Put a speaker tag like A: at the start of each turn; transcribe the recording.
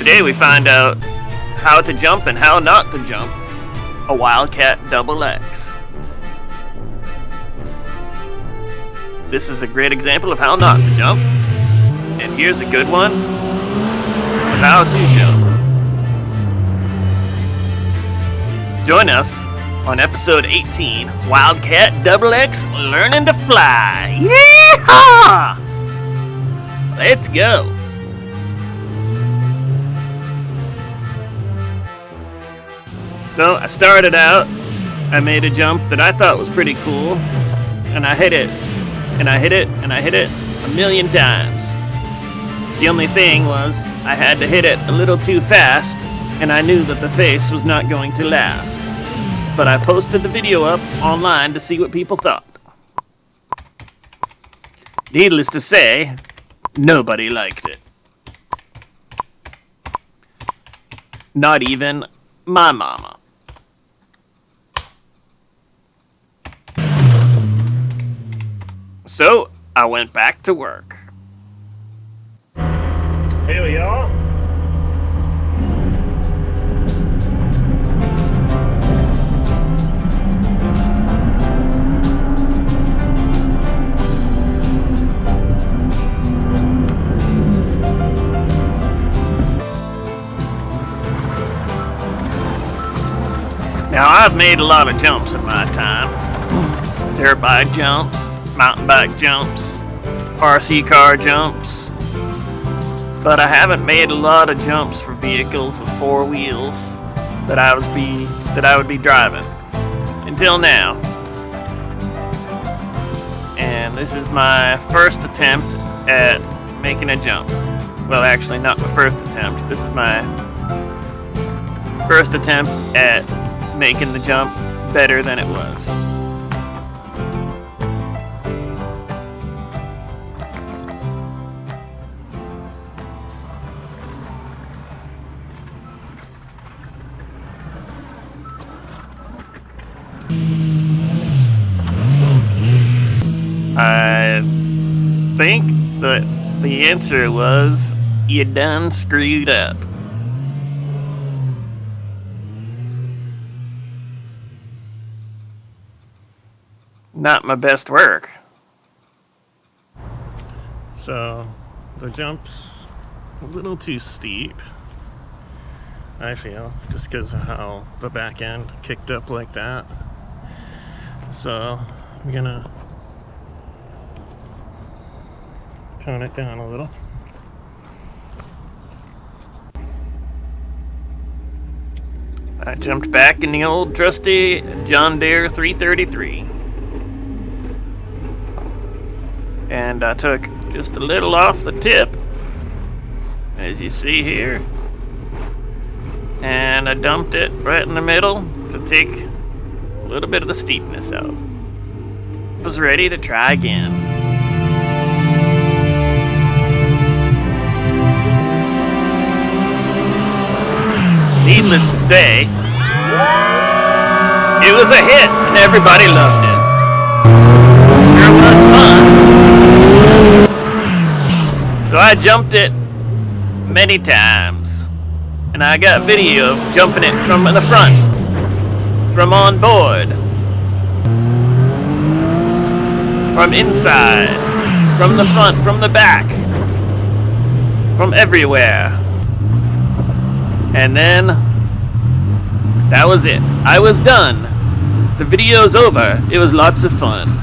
A: Today we find out how to jump and how not to jump a WIldcat XX. This is a great example of how not to jump, and here's a good one of how to jump. Join us on episode 18, WIldcat XX Learning to Fly. Yeehaw! Let's go. So I started out, I made a jump that I thought was pretty cool, and I hit it, and I hit it, and I hit it a million times. The only thing was, I had to hit it a little too fast, and I knew that the face was not going to last. But I posted the video up online to see what people thought. Needless to say, nobody liked it. Not even my mama. So, I went back to work. Here we are. Now, I've made a lot of jumps in my time. Dirt bike jumps, mountain bike jumps, RC car jumps. But I haven't made a lot of jumps for vehicles with four wheels that I would be driving until now. And this is my first attempt at making a jump. Well, actually not my first attempt. This is my first attempt at making the jump better than it was. I think that the answer was, you done screwed up. Not my best work. So, the jump's a little too steep, I feel, just because of how the back end kicked up like that. So, I'm gonna tone it down a little. I jumped back in the old trusty John Deere 333. And I took just a little off the tip, as you see here. And I dumped it right in the middle to take a little bit of the steepness out. I was ready to try again. Needless to say, it was a hit and everybody loved it. Sure was fun. So I jumped it many times, and I got video of jumping it from the front, from on board, from inside, from the front, from the back, from everywhere. And then, that was it. I was done. The video's over. It was lots of fun.